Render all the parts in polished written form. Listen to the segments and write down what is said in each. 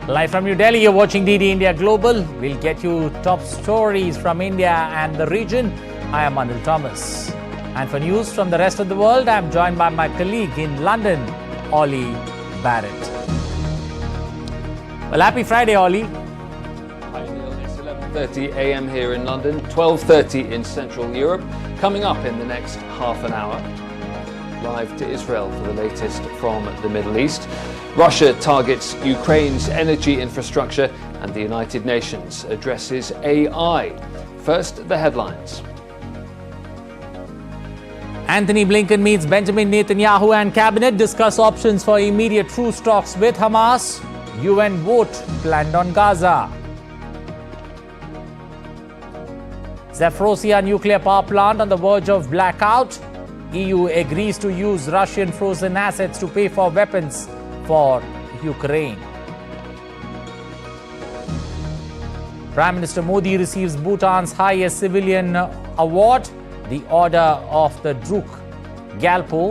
Live from New Delhi, you're watching DD India Global. We'll get you top stories from India and the region. I am Anil Thomas. And for news from the rest of the world, I'm joined by my colleague in London, Ollie Barrett. Well, happy Friday, Ollie. Hi Neil, it's 11:30 a.m. here in London, 12:30 in Central Europe. Coming up in the next half an hour, live to Israel for the latest from the Middle East. Russia targets Ukraine's energy infrastructure and the United Nations addresses AI. First, the headlines. Anthony Blinken meets Benjamin Netanyahu and cabinet, discuss options for immediate truce talks with Hamas. UN vote planned on Gaza. Zaporozhye nuclear power plant on the verge of blackout. EU agrees to use Russian frozen assets to pay for weapons for Ukraine. Prime Minister Modi receives Bhutan's highest civilian award, the Order of the Dra Gyalpo.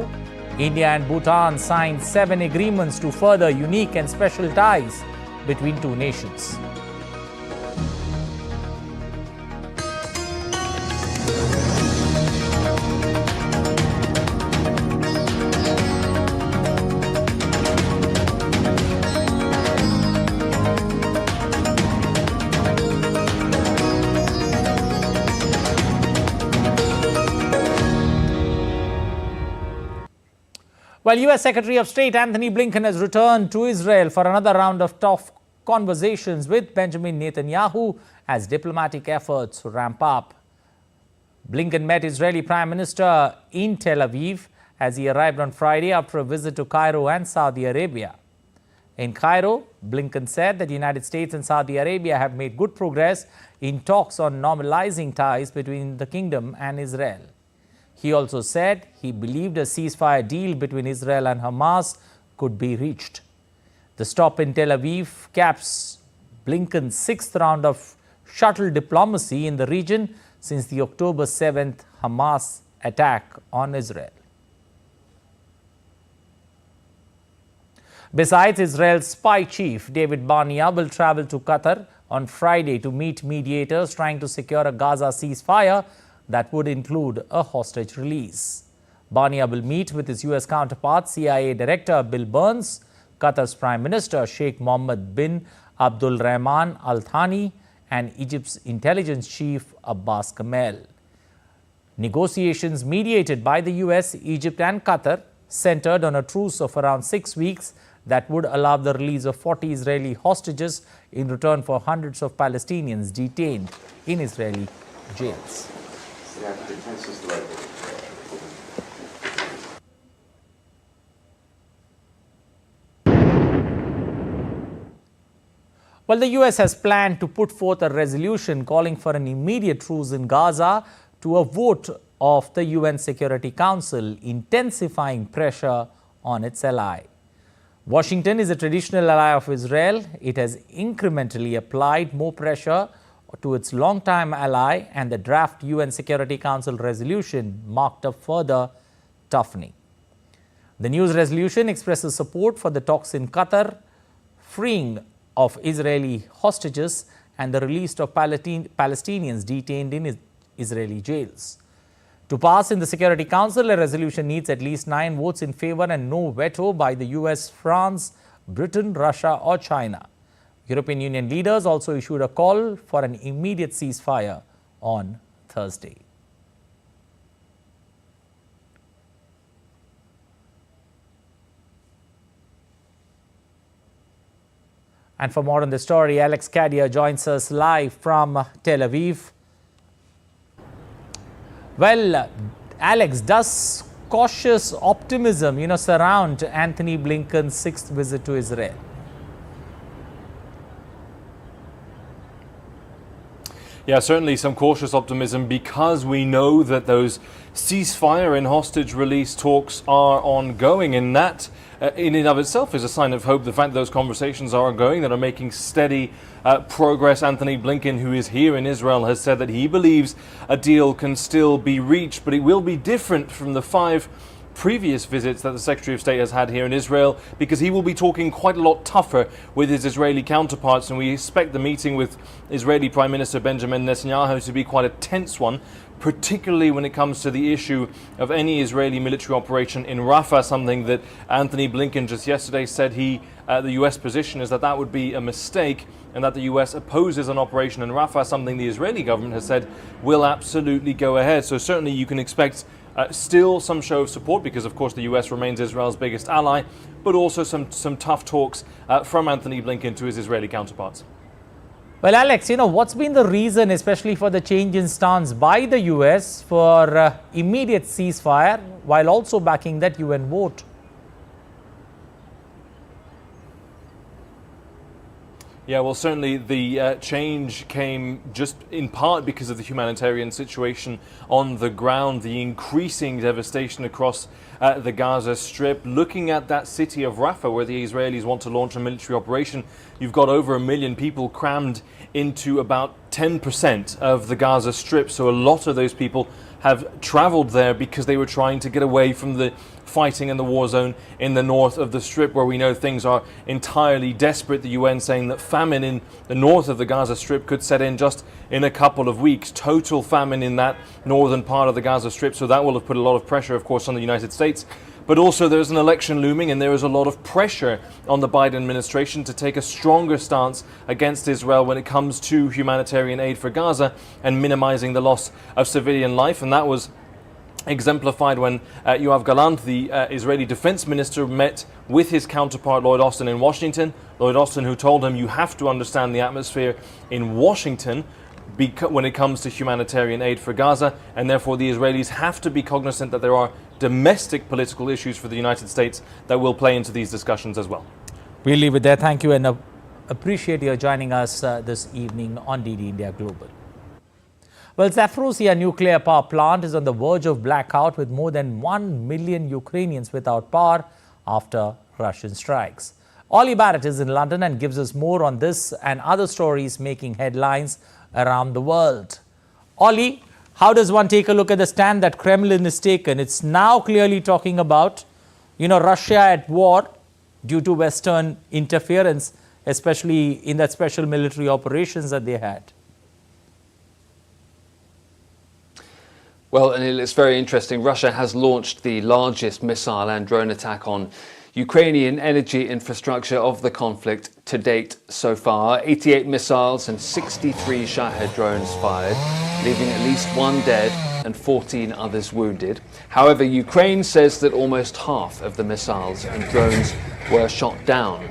India and Bhutan signed 7 agreements to further unique and special ties between two nations. Well, U.S. Secretary of State Anthony Blinken has returned to Israel for another round of tough conversations with Benjamin Netanyahu as diplomatic efforts ramp up. Blinken met Israeli Prime Minister in Tel Aviv as he arrived on Friday after a visit to Cairo and Saudi Arabia. In Cairo, Blinken said that the United States and Saudi Arabia have made good progress in talks on normalizing ties between the kingdom and Israel. He also said he believed a ceasefire deal between Israel and Hamas could be reached. The stop in Tel Aviv caps Blinken's 6th round of shuttle diplomacy in the region since the October 7th Hamas attack on Israel. Besides, Israel's spy chief David Barnea will travel to Qatar on Friday to meet mediators trying to secure a Gaza ceasefire that would include a hostage release. Barnea will meet with his U.S. counterpart, CIA Director Bill Burns, Qatar's Prime Minister Sheikh Mohammed bin Abdul Rahman Al Thani, and Egypt's intelligence chief Abbas Kamel. Negotiations mediated by the U.S., Egypt and Qatar centered on a truce of around 6 weeks that would allow the release of 40 Israeli hostages in return for hundreds of Palestinians detained in Israeli jails. Well, the U.S. has planned to put forth a resolution calling for an immediate truce in Gaza to a vote of the UN Security Council, intensifying pressure on its ally. Washington is a traditional ally of Israel. It has incrementally applied more pressure to its longtime ally, and the draft UN Security Council resolution marked a further toughening. The news resolution expresses support for the talks in Qatar, freeing of Israeli hostages and the release of Palestinians detained in Israeli jails. To pass in the Security Council, a resolution needs at least 9 votes in favor and no veto by the US, France, Britain, Russia or China. European Union leaders also issued a call for an immediate ceasefire on Thursday. And for more on the story, Alex Kadia joins us live from Tel Aviv. Well, Alex, does cautious optimism, surround Anthony Blinken's 6th visit to Israel? Yeah, certainly some cautious optimism because we know that those ceasefire and hostage release talks are ongoing, and that in and of itself is a sign of hope. The fact that those conversations are ongoing, that are making steady progress. Anthony Blinken, who is here in Israel, has said that he believes a deal can still be reached, but it will be different from the 5 previous visits that the Secretary of State has had here in Israel, because he will be talking quite a lot tougher with his Israeli counterparts, and we expect the meeting with Israeli Prime Minister Benjamin Netanyahu to be quite a tense one, particularly when it comes to the issue of any Israeli military operation in Rafah, something that Anthony Blinken just yesterday said the US position is that that would be a mistake, and that the US opposes an operation in Rafah, something the Israeli government has said will absolutely go ahead. So certainly you can expect still some show of support, because of course the US remains Israel's biggest ally, but also some tough talks from Anthony Blinken to his Israeli counterparts. Well, Alex, what's been the reason, especially for the change in stance by the US for immediate ceasefire while also backing that UN vote? Yeah, well, certainly the change came just in part because of the humanitarian situation on the ground, the increasing devastation across the Gaza Strip. Looking at that city of Rafah, where the Israelis want to launch a military operation, you've got over 1 million people crammed into about 10% of the Gaza Strip. So a lot of those people have traveled there because they were trying to get away from the fighting in the war zone in the north of the Strip, where we know things are entirely desperate. The UN saying that famine in the north of the Gaza Strip could set in just in a couple of weeks. Total famine in that northern part of the Gaza Strip. So that will have put a lot of pressure, of course, on the United States. But also there's an election looming, and there is a lot of pressure on the Biden administration to take a stronger stance against Israel when it comes to humanitarian aid for Gaza and minimizing the loss of civilian life. And that was exemplified when Yoav Gallant, the Israeli defense minister, met with his counterpart Lloyd Austin in Washington. Lloyd Austin, who told him, you have to understand the atmosphere in Washington when it comes to humanitarian aid for Gaza, and therefore the Israelis have to be cognizant that there are domestic political issues for the United States that will play into these discussions as well. We'll leave it there. Thank you, and appreciate you joining us this evening on DD India Global. Well, Zaporozhye nuclear power plant is on the verge of blackout, with more than 1 million Ukrainians without power after Russian strikes. Ollie Barrett is in London and gives us more on this and other stories making headlines around the world. Ollie, how does one take a look at the stand that Kremlin has taken? It's now clearly talking about, Russia at war due to Western interference, especially in that special military operations that they had. Well, Anil, it's very interesting. Russia has launched the largest missile and drone attack on Ukrainian energy infrastructure of the conflict to date so far. 88 missiles and 63 Shahed drones fired, leaving at least 1 dead and 14 others wounded. However, Ukraine says that almost half of the missiles and drones were shot down.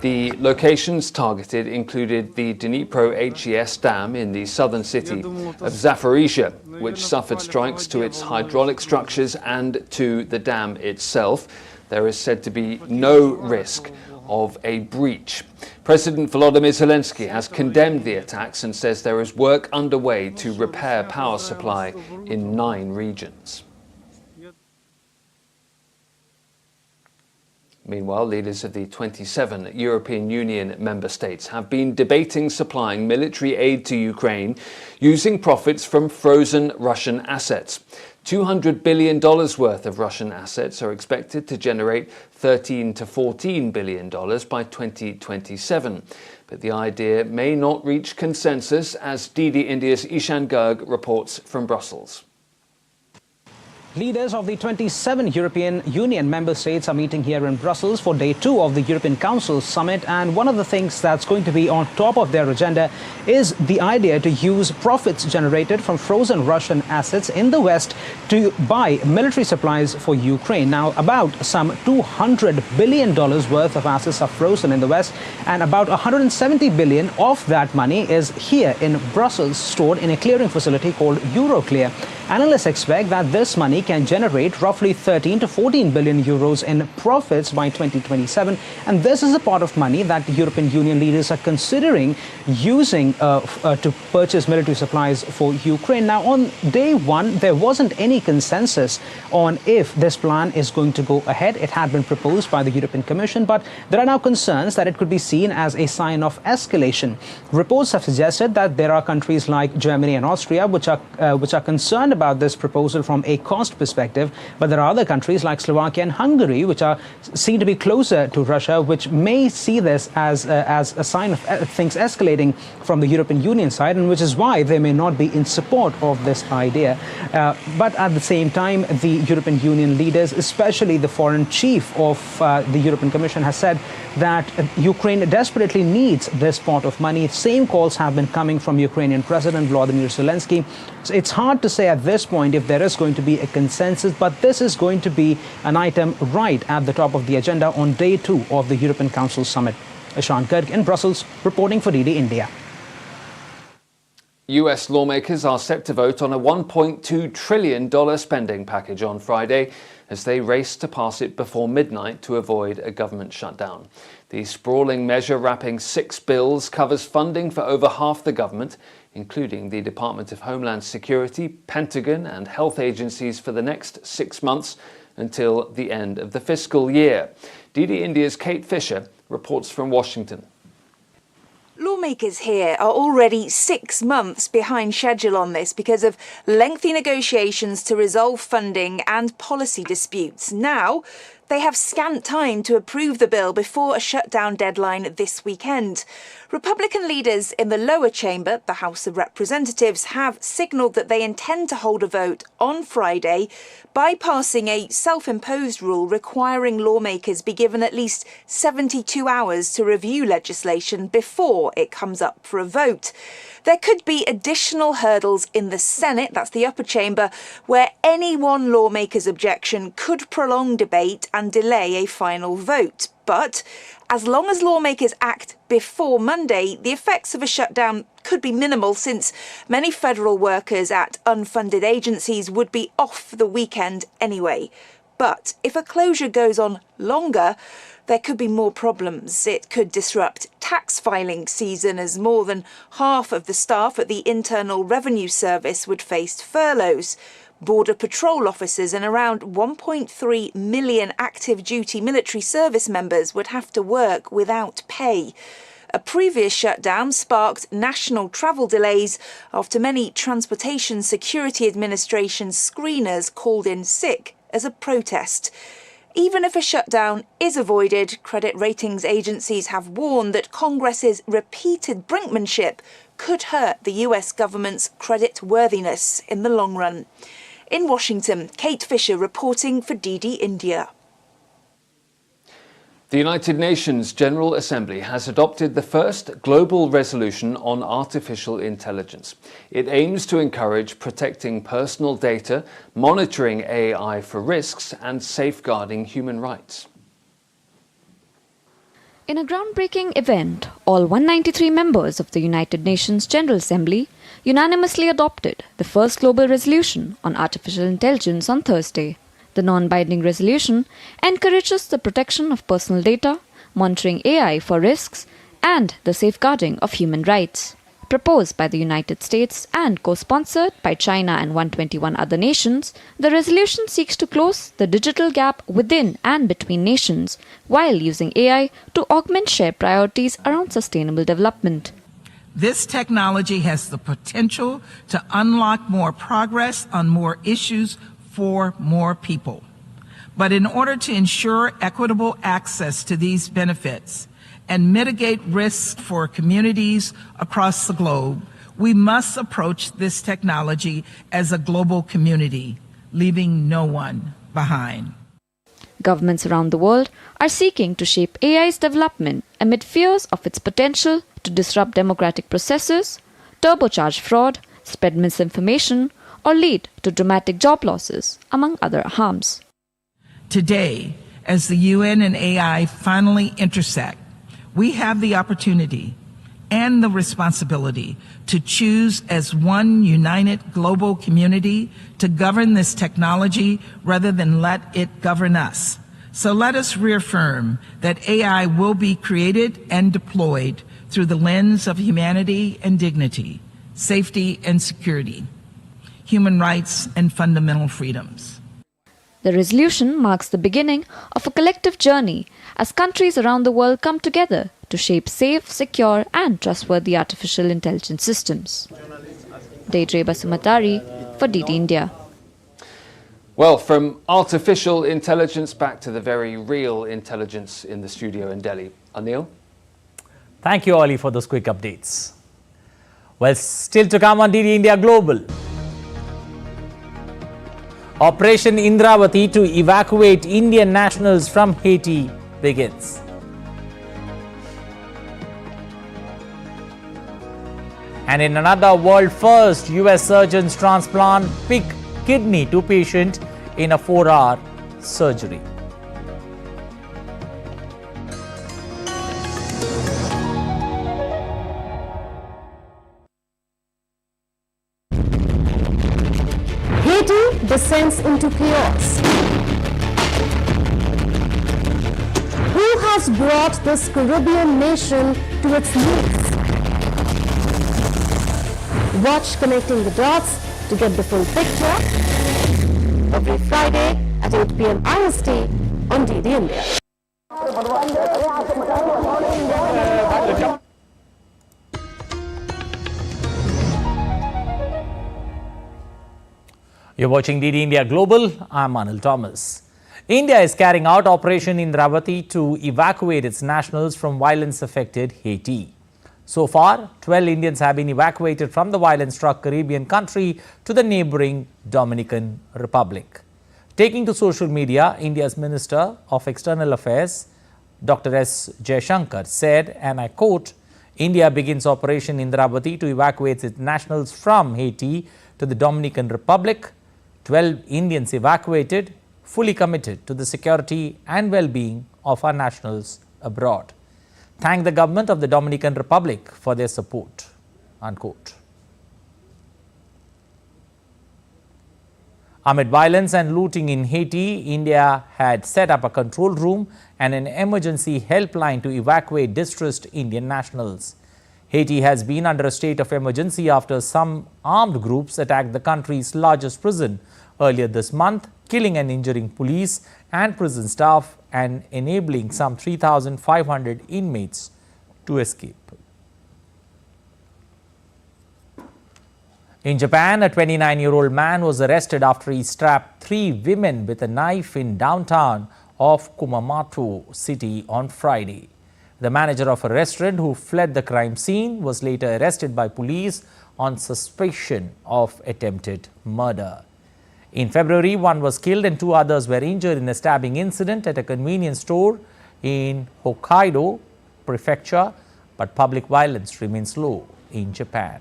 The locations targeted included the Dnipro HES dam in the southern city of Zaporizhzhia, which suffered strikes to its hydraulic structures and to the dam itself. There is said to be no risk of a breach. President Volodymyr Zelensky has condemned the attacks and says there is work underway to repair power supply in 9 regions. Meanwhile, leaders of the 27 European Union member states have been debating supplying military aid to Ukraine using profits from frozen Russian assets. $200 billion worth of Russian assets are expected to generate $13 to $14 billion by 2027. But the idea may not reach consensus, as DD India's Ishan Garg reports from Brussels. Leaders of the 27 European Union member states are meeting here in Brussels for day 2 of the European Council summit, and one of the things that's going to be on top of their agenda is the idea to use profits generated from frozen Russian assets in the West to buy military supplies for Ukraine. Now, about some $200 billion worth of assets are frozen in the West, and about $170 billion of that money is here in Brussels, stored in a clearing facility called Euroclear. Analysts expect that this money can generate roughly 13 to 14 billion euros in profits by 2027. And this is a pot of money that the European Union leaders are considering using to purchase military supplies for Ukraine. Now, on day 1, there wasn't any consensus on if this plan is going to go ahead. It had been proposed by the European Commission, but there are now concerns that it could be seen as a sign of escalation. Reports have suggested that there are countries like Germany and Austria which are concerned about this proposal from a cost cost perspective. But there are other countries like Slovakia and Hungary, which are seen to be closer to Russia, which may see this as a sign of things escalating from the European Union side, and which is why they may not be in support of this idea. But at the same time, the European Union leaders, especially the foreign chief of the European Commission, has said that Ukraine desperately needs this pot of money. Same calls have been coming from Ukrainian President Volodymyr Zelensky. So it's hard to say at this point if there is going to be a consensus, but this is going to be an item right at the top of the agenda on day 2 of the European Council summit. Ishan Garg in Brussels, reporting for DD India. US lawmakers are set to vote on a $1.2 trillion spending package on Friday as they race to pass it before midnight to avoid a government shutdown. The sprawling measure, wrapping 6 bills, covers funding for over half the government, including the Department of Homeland Security, Pentagon and health agencies for the next 6 months until the end of the fiscal year. DD India's Kate Fisher reports from Washington. Lawmakers here are already 6 months behind schedule on this because of lengthy negotiations to resolve funding and policy disputes. Now, they have scant time to approve the bill before a shutdown deadline this weekend. Republican leaders in the lower chamber, the House of Representatives, have signalled that they intend to hold a vote on Friday by passing a self-imposed rule requiring lawmakers be given at least 72 hours to review legislation before it comes up for a vote. There could be additional hurdles in the Senate, that's the upper chamber, where any one lawmaker's objection could prolong debate and delay a final vote. But as long as lawmakers act before Monday, the effects of a shutdown could be minimal, since many federal workers at unfunded agencies would be off for the weekend anyway. But if a closure goes on longer, there could be more problems. It could disrupt tax filing season, as more than half of the staff at the Internal Revenue Service would face furloughs. Border Patrol officers and around 1.3 million active duty military service members would have to work without pay. A previous shutdown sparked national travel delays after many Transportation Security Administration screeners called in sick as a protest. Even if a shutdown is avoided, credit ratings agencies have warned that Congress's repeated brinkmanship could hurt the US government's creditworthiness in the long run. In Washington, Kate Fisher reporting for DD India. The United Nations General Assembly has adopted the first global resolution on artificial intelligence. It aims to encourage protecting personal data, monitoring AI for risks, and safeguarding human rights. In a groundbreaking event, all 193 members of the United Nations General Assembly unanimously adopted the first global resolution on artificial intelligence on Thursday. The non-binding resolution encourages the protection of personal data, monitoring AI for risks, and the safeguarding of human rights. Proposed by the United States and co-sponsored by China and 121 other nations, the resolution seeks to close the digital gap within and between nations while using AI to augment shared priorities around sustainable development. This technology has the potential to unlock more progress on more issues for more people. But in order to ensure equitable access to these benefits and mitigate risks for communities across the globe, we must approach this technology as a global community, leaving no one behind. Governments around the world are seeking to shape AI's development amid fears of its potential to disrupt democratic processes, turbocharge fraud, spread misinformation, or lead to dramatic job losses, among other harms. Today, as the UN and AI finally intersect, we have the opportunity and the responsibility to choose as one united global community to govern this technology rather than let it govern us. So let us reaffirm that AI will be created and deployed through the lens of humanity and dignity, safety and security, human rights and fundamental freedoms. The resolution marks the beginning of a collective journey as countries around the world come together to shape safe, secure and trustworthy artificial intelligence systems. Dra Gyalpo for DD India. Well, from artificial intelligence back to the very real intelligence in the studio in Delhi. Anil? Thank you, Ollie, for those quick updates. Well, still to come on DD India Global. Operation Indravati to evacuate Indian nationals from Haiti begins. And in another world first, US surgeons transplant pig kidney to patient in a 4-hour surgery. Haiti descends into chaos. Who has brought this Caribbean nation to its knees? Watch Connecting the Dots to get the full picture every Friday at 8 p.m. IST on DD India. You're watching DD India Global. I'm Anil Thomas. India is carrying out Operation Indravati to evacuate its nationals from violence-affected Haiti. So far, 12 Indians have been evacuated from the violence-struck Caribbean country to the neighboring Dominican Republic. Taking to social media, India's Minister of External Affairs, Dr. S. Jaishankar, said, and I quote, India begins Operation Indravati to evacuate its nationals from Haiti to the Dominican Republic. 12 Indians evacuated, fully committed to the security and well-being of our nationals abroad. Thank the government of the Dominican Republic for their support, unquote. Amid violence and looting in Haiti, India had set up a control room and an emergency helpline to evacuate distressed Indian nationals. Haiti has been under a state of emergency after some armed groups attacked the country's largest prison earlier this month, killing and injuring police and prison staff and enabling some 3,500 inmates to escape. In Japan, a 29-year-old man was arrested after he strapped 3 women with a knife in downtown of Kumamoto City on Friday. The manager of a restaurant who fled the crime scene was later arrested by police on suspicion of attempted murder. In February, 1 was killed and 2 others were injured in a stabbing incident at a convenience store in Hokkaido Prefecture, but public violence remains low in Japan.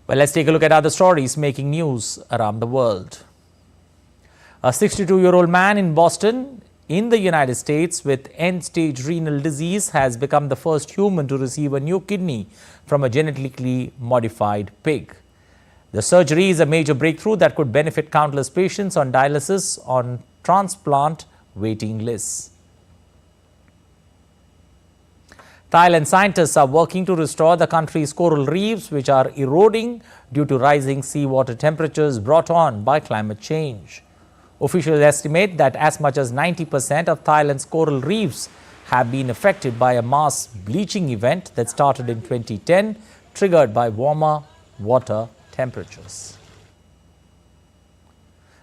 Well, let's take a look at other stories making news around the world. A 62-year-old man in Boston in the United States with end-stage renal disease has become the first human to receive a new kidney from a genetically modified pig. The surgery is a major breakthrough that could benefit countless patients on dialysis on transplant waiting lists. Thailand scientists are working to restore the country's coral reefs, which are eroding due to rising seawater temperatures brought on by climate change. Officials estimate that as much as 90% of Thailand's coral reefs have been affected by a mass bleaching event that started in 2010, triggered by warmer water temperatures.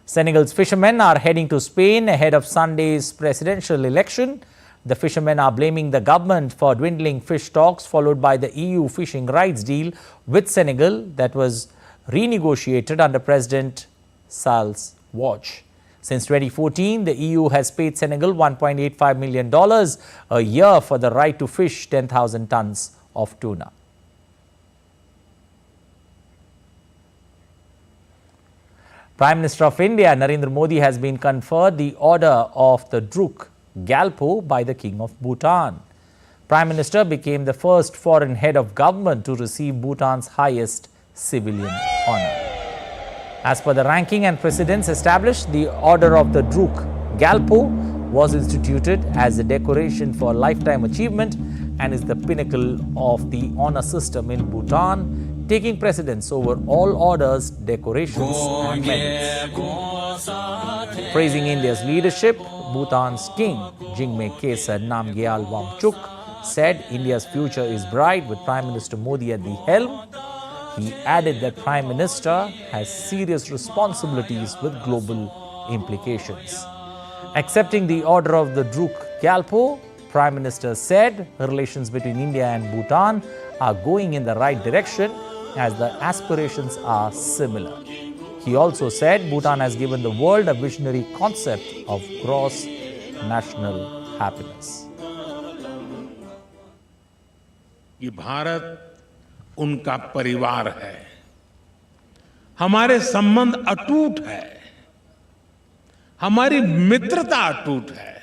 Senegal's fishermen are heading to Spain ahead of Sunday's presidential election. The fishermen are blaming the government for dwindling fish stocks, followed by the EU fishing rights deal with Senegal that was renegotiated under President Sall's watch. Since 2014, the EU has paid Senegal $1.85 million a year for the right to fish 10,000 tons of tuna. Prime Minister of India, Narendra Modi, has been conferred the Order of the Dra Gyalpo by the King of Bhutan. Prime Minister became the first foreign head of government to receive Bhutan's highest civilian honor. As per the ranking and precedents established, the Order of the Dra Gyalpo was instituted as a decoration for lifetime achievement and is the pinnacle of the honor system in Bhutan, taking precedence over all orders, decorations and medals. Praising India's leadership, Bhutan's king, Jigme Khesar Namgyal Wangchuk, said India's future is bright with Prime Minister Modi at the helm. He added that Prime Minister has serious responsibilities with global implications. Accepting the order of the Dra Gyalpo, Prime Minister said relations between India and Bhutan are going in the right direction as the aspirations are similar. He also said Bhutan has given the world a visionary concept of gross national happiness. कि भारत उनका परिवार है, हमारे संबंध अटूट है, हमारी मित्रता अटूट है,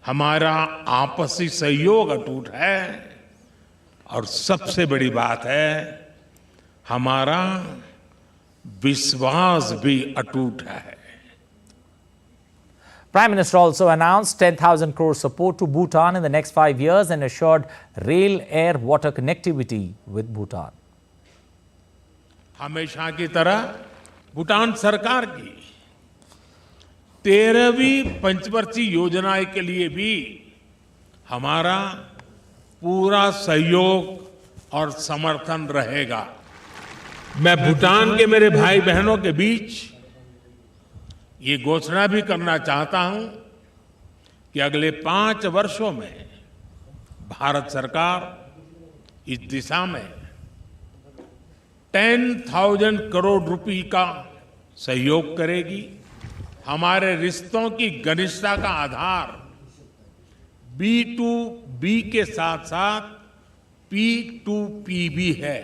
हमारा आपसी सहयोग अटूट है और सबसे बड़ी बात है हमारा विश्वास भी अटूट है. Prime Minister also announced 10,000 crore support to Bhutan in the next 5 years and assured rail, air, water connectivity with Bhutan. हमेशा की तरह भूटान सरकार की 13वीं पंचवर्षीय योजना के लिए भी हमारा पूरा सहयोग और समर्थन रहेगा. मैं भूटान के मेरे भाई बहनों के बीच ये घोषणा भी करना चाहता हूं कि अगले 5 वर्षों में भारत सरकार इस दिशा में 10,000 करोड़ रुपए का सहयोग करेगी. हमारे रिश्तों की घनिष्ठता का आधार B2B के साथ-साथ P2P भी है.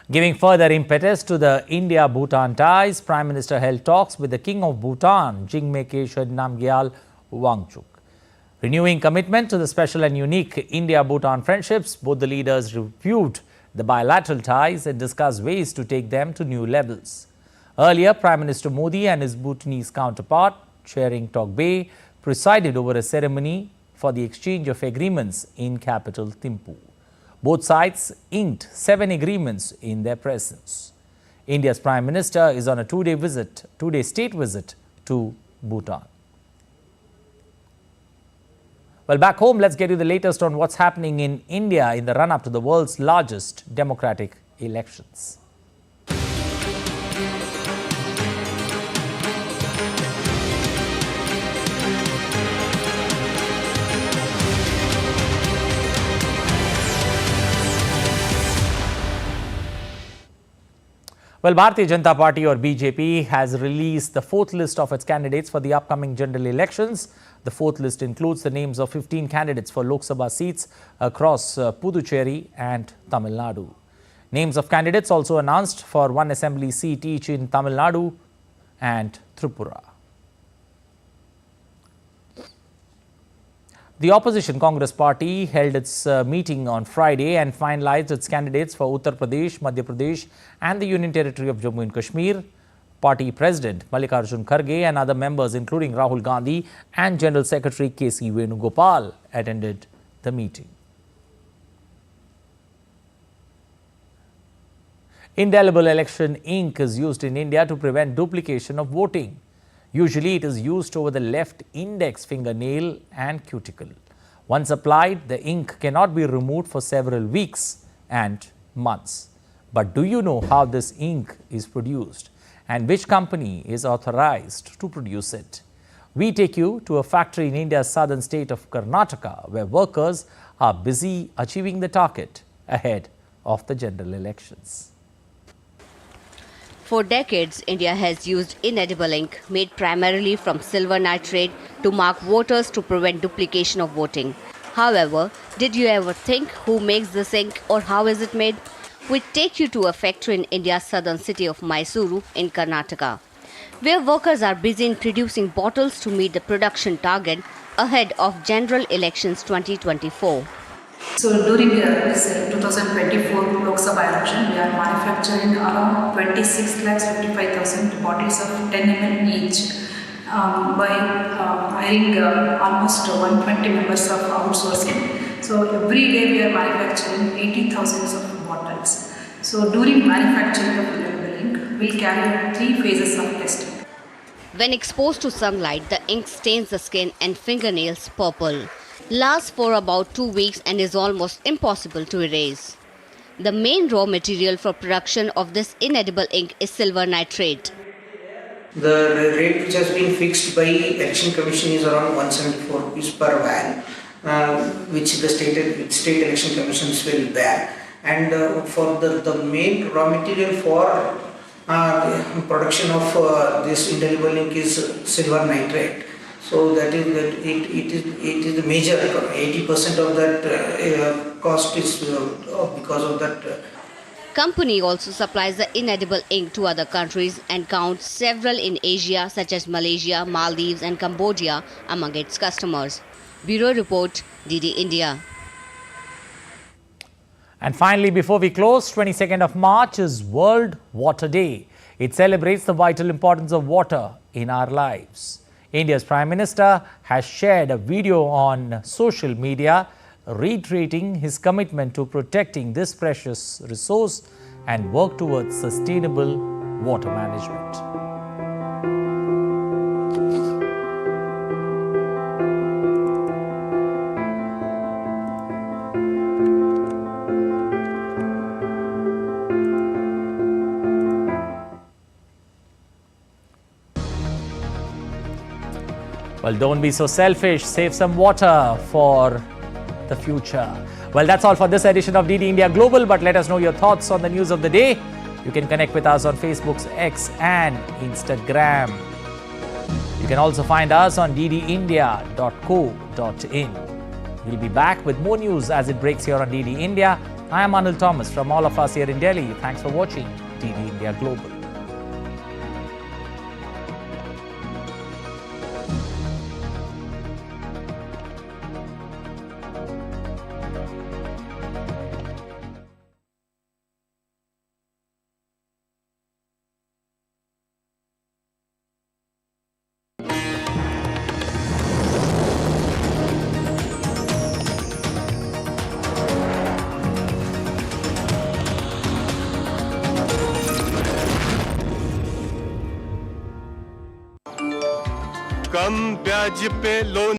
Giving further impetus to the India-Bhutan ties, Prime Minister held talks with the King of Bhutan, Namgyal Wangchuk. Renewing commitment to the special and unique India-Bhutan friendships, both the leaders reviewed the bilateral ties and discussed ways to take them to new levels. Earlier, Prime Minister Modi and his Bhutanese counterpart, chairing Tokbe, presided over a ceremony for the exchange of agreements in capital Thimphu. Both sides inked 7 agreements in their presence. India's Prime Minister is on a two-day state visit to Bhutan. Well, back home, let's get you the latest on what's happening in India in the run-up to the world's largest democratic elections. Well, Bharatiya Janata Party or BJP has released the 4th list of its candidates for the upcoming general elections. The 4th list includes the names of 15 candidates for Lok Sabha seats across Puducherry and Tamil Nadu. Names of candidates also announced for 1 assembly seat each in Tamil Nadu and Tripura. The opposition Congress party held its meeting on Friday and finalized its candidates for Uttar Pradesh, Madhya Pradesh and the Union Territory of Jammu and Kashmir. Party President Mallikarjun Kharge and other members including Rahul Gandhi and General Secretary K.C. Venugopal attended the meeting. Indelible election ink is used in India to prevent duplication of voting. Usually, it is used over the left index fingernail and cuticle. Once applied, the ink cannot be removed for several weeks and months. But do you know how this ink is produced and which company is authorized to produce it? We take you to a factory in India's southern state of Karnataka, where workers are busy achieving the target ahead of the general elections. For decades, India has used inedible ink made primarily from silver nitrate to mark voters to prevent duplication of voting. However, did you ever think who makes this ink or how is it made? We take you to a factory in India's southern city of Mysuru in Karnataka, where workers are busy in producing bottles to meet the production target ahead of general elections 2024. So during this 2024 Lok Sabha election, we are manufacturing around 26,55,000 bottles of 10 ml each by hiring almost 120 members of outsourcing. So every day we are manufacturing 80,000 of bottles. So during manufacturing of indelible ink, we will carry out 3 phases of testing. When exposed to sunlight, the ink stains the skin and fingernails purple. Lasts for about 2 weeks and is almost impossible to erase. The main raw material for production of this inedible ink is silver nitrate. The rate which has been fixed by Election Commission is around 174 rupees per van, which the state election commissions will bear. And for the main raw material for production of this indelible ink is silver nitrate. So it is the major 80% of that cost is because of that. Company also supplies the inedible ink to other countries and counts several in Asia such as Malaysia, Maldives and Cambodia among its customers. Bureau Report, DD India. And finally, before we close, 22nd of March is World Water Day. It celebrates the vital importance of water in our lives. India's Prime Minister has shared a video on social media reiterating his commitment to protecting this precious resource and work towards sustainable water management. Well, don't be so selfish. Save some water for the future. Well, that's all for this edition of DD India Global, but let us know your thoughts on the news of the day. You can connect with us on Facebook's X and Instagram. You can also find us on ddindia.co.in. We'll be back with more news as it breaks here on DD India. I am Anil Thomas from all of us here in Delhi. Thanks for watching DD India Global. कम ब्याज पे loan